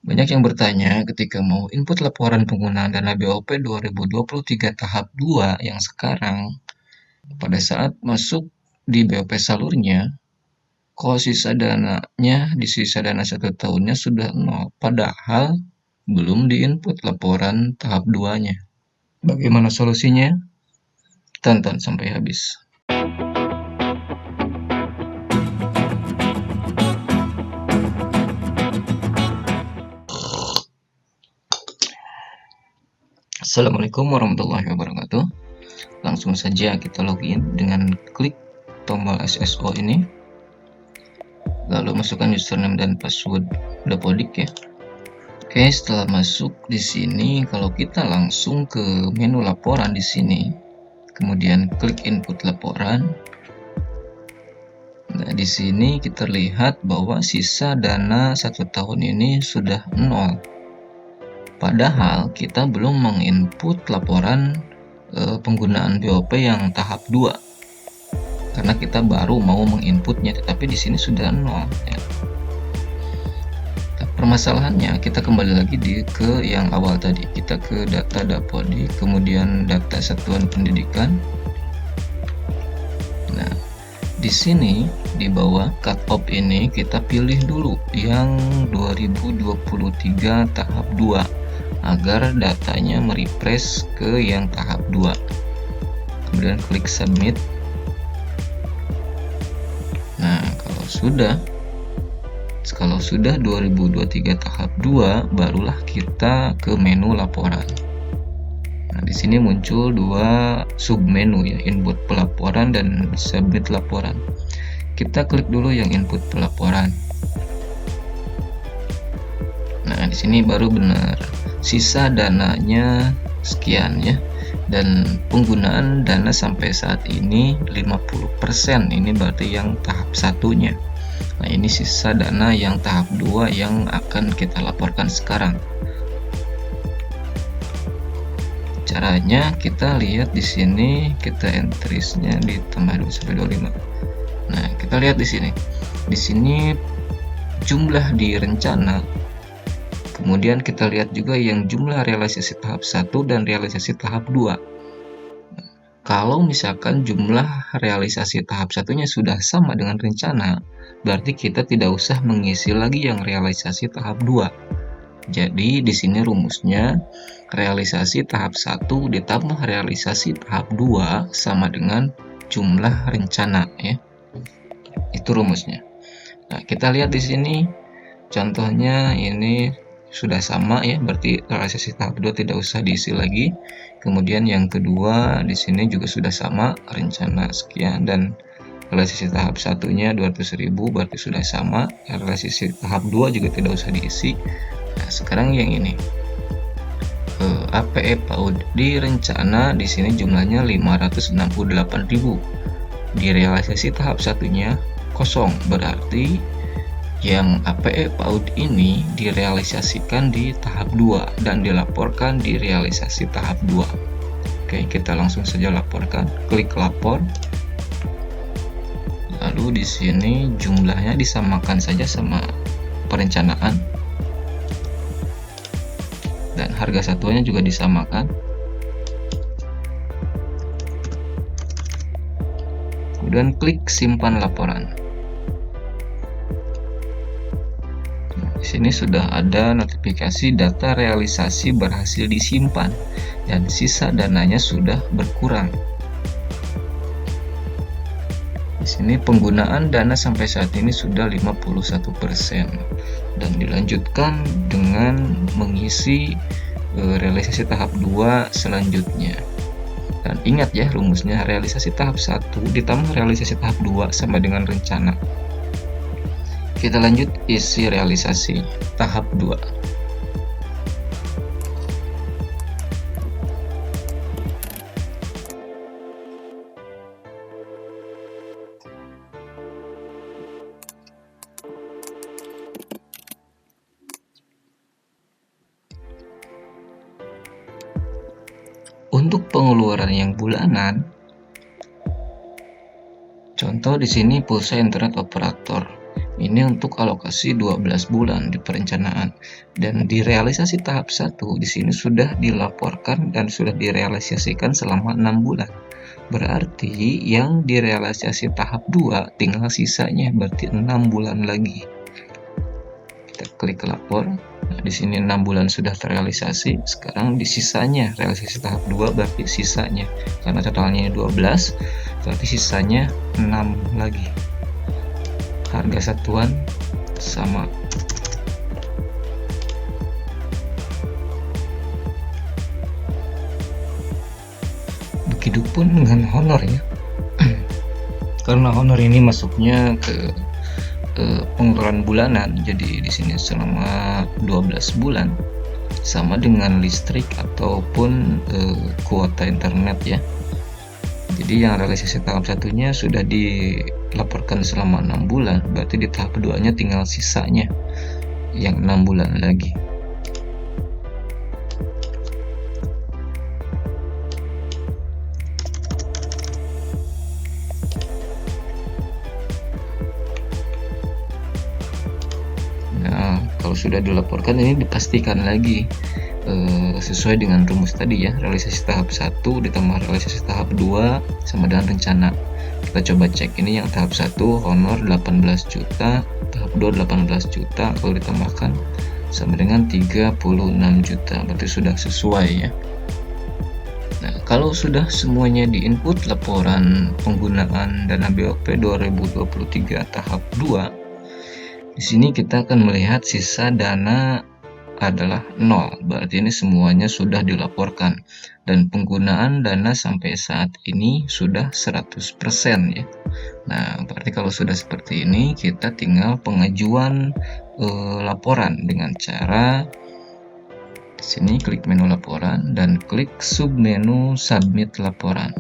Banyak yang bertanya ketika mau input laporan penggunaan dana BOP 2023 tahap 2 yang sekarang, pada saat masuk di BOP salurnya, kok sisa dananya di sisa dana 1 tahunnya sudah nol, padahal belum diinput laporan tahap 2-nya. Bagaimana solusinya? Tonton sampai habis. Assalamualaikum warahmatullahi wabarakatuh. Langsung saja kita login dengan klik tombol SSO ini, lalu masukkan username dan password Dapodik ya. Oke, setelah masuk di sini, kalau kita langsung ke menu laporan di sini, kemudian klik input laporan. Nah, di sini kita lihat bahwa sisa dana 1 tahun ini sudah nol. Padahal kita belum menginput laporan penggunaan BOP yang tahap 2. Karena kita baru mau menginputnya, tetapi di sini sudah nol ya. Permasalahannya kita kembali lagi ke yang awal tadi. Kita ke data Dapodik, kemudian data satuan pendidikan. Nah, di sini di bawah cut off ini kita pilih dulu yang 2023 tahap 2 agar datanya merefresh ke yang tahap 2. Kemudian klik submit. Nah, kalau sudah 2023 tahap 2, barulah kita ke menu laporan. Nah, di sini muncul dua submenu ya, input pelaporan dan submit laporan. Kita klik dulu yang input pelaporan. Nah, di sini baru benar. Sisa dananya sekian ya. Dan penggunaan dana sampai saat ini 50%. Ini berarti yang tahap satunya. Nah, ini sisa dana yang tahap 2 yang akan kita laporkan sekarang. Caranya kita lihat di sini, kita entries-nya ditambah 2 sampai 25. Nah, kita lihat di sini. Di sini jumlah di rencana. Kemudian kita lihat juga yang jumlah realisasi tahap 1 dan realisasi tahap 2. Kalau misalkan jumlah realisasi tahap satunya sudah sama dengan rencana, berarti kita tidak usah mengisi lagi yang realisasi tahap 2. Jadi di sini rumusnya realisasi tahap 1 ditambah realisasi tahap 2 sama dengan jumlah rencana ya. Itu rumusnya. Nah, kita lihat di sini contohnya ini sudah sama ya, berarti realisasi tahap 2 tidak usah diisi lagi. Kemudian yang kedua di sini juga sudah sama, rencana sekian, dan realisasi tahap satunya 200.000 berarti sudah sama. Realisasi tahap 2 juga tidak usah diisi. Nah, sekarang yang ini APE PAUD di rencana di sini jumlahnya 568.000. Di realisasi tahap satunya kosong, berarti yang APE PAUD ini direalisasikan di tahap 2 dan dilaporkan di realisasi tahap 2. Oke, kita langsung saja laporkan. Klik lapor. Lalu di sini jumlahnya disamakan saja sama perencanaan. Dan harga satuannya juga disamakan. Kemudian klik simpan laporan. Di sini sudah ada notifikasi data realisasi berhasil disimpan dan sisa dananya sudah berkurang. Di sini penggunaan dana sampai saat ini sudah 51% dan dilanjutkan dengan mengisi realisasi tahap 2 selanjutnya. Dan ingat ya rumusnya, realisasi tahap 1 ditambah realisasi tahap 2 sama dengan rencana. Kita lanjut isi realisasi tahap 2. Untuk pengeluaran yang bulanan, contoh di sini pulsa internet operator. Ini untuk alokasi 12 bulan di perencanaan, dan di realisasi tahap 1 di sini sudah dilaporkan dan sudah direalisasikan selama 6 bulan. Berarti yang direalisasi tahap 2 tinggal sisanya, berarti 6 bulan lagi. Kita klik lapor. Nah, di sini 6 bulan sudah terrealisasi. Sekarang di sisanya realisasi tahap 2 berarti sisanya. Karena totalnya 12, berarti sisanya 6 lagi. Harga satuan sama. Begitupun dengan honor ya. Karena honor ini masuknya ke pengeluaran bulanan, jadi di sini selama 12 bulan sama dengan listrik ataupun kuota internet ya. Jadi yang realisasi tahap satunya sudah dilaporkan selama 6 bulan, berarti di tahap keduanya tinggal sisanya yang 6 bulan lagi. Nah, kalau sudah dilaporkan ini dipastikan lagi sesuai dengan rumus tadi ya, realisasi tahap 1 ditambah realisasi tahap 2 sama dengan rencana. Kita coba cek, ini yang tahap 1 honor 18 juta, tahap 2 18 juta, kalau ditambahkan sama dengan 36 juta, berarti sudah sesuai ya. Nah, kalau sudah semuanya diinput laporan penggunaan dana BOP 2023 tahap 2, di sini kita akan melihat sisa dana adalah 0, berarti ini semuanya sudah dilaporkan, dan penggunaan dana sampai saat ini sudah 100% ya. Nah, berarti kalau sudah seperti ini kita tinggal pengajuan laporan dengan cara di sini klik menu laporan dan klik submenu submit laporan.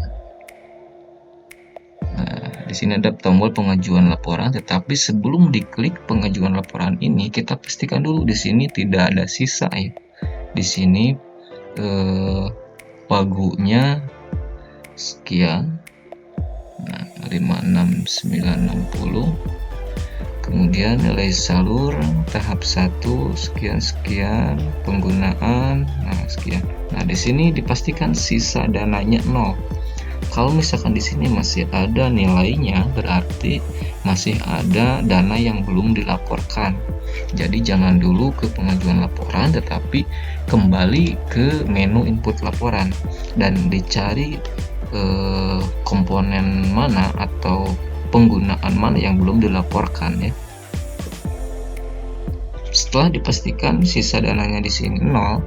Di sini ada tombol pengajuan laporan, tetapi sebelum diklik pengajuan laporan ini kita pastikan dulu di sini tidak ada sisa ya. Di sini pagunya sekian, nah 56960, kemudian nilai salur tahap 1 sekian, penggunaan nah sekian. Nah, di sini dipastikan sisa dananya 0. Kalau misalkan di sini masih ada nilainya, berarti masih ada dana yang belum dilaporkan. Jadi jangan dulu ke pengajuan laporan, tetapi kembali ke menu input laporan dan dicari komponen mana atau penggunaan mana yang belum dilaporkan ya. Setelah dipastikan sisa dananya di sini 0,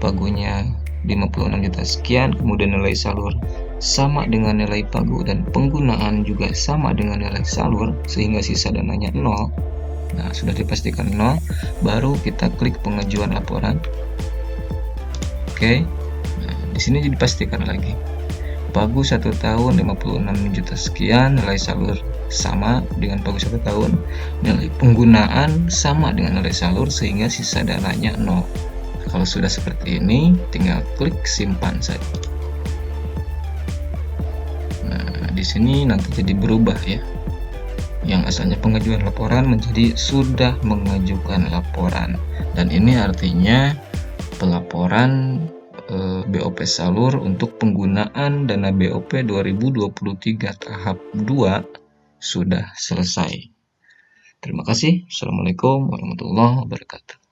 pagunya 56 juta sekian, kemudian nilai salur sama dengan nilai pagu dan penggunaan juga sama dengan nilai salur sehingga sisa dananya 0. Nah, sudah dipastikan 0, baru kita klik pengajuan laporan. Oke. Nah, di sini dipastikan lagi. Pagu 1 tahun 56 juta sekian, nilai salur sama dengan pagu 1 tahun, nilai penggunaan sama dengan nilai salur sehingga sisa dananya 0. Kalau sudah seperti ini, tinggal klik simpan saja. Nah, di sini nanti jadi berubah ya. Yang asalnya pengajuan laporan menjadi sudah mengajukan laporan. Dan ini artinya pelaporan BOP salur untuk penggunaan dana BOP 2023 tahap 2 sudah selesai. Terima kasih. Assalamualaikum warahmatullahi wabarakatuh.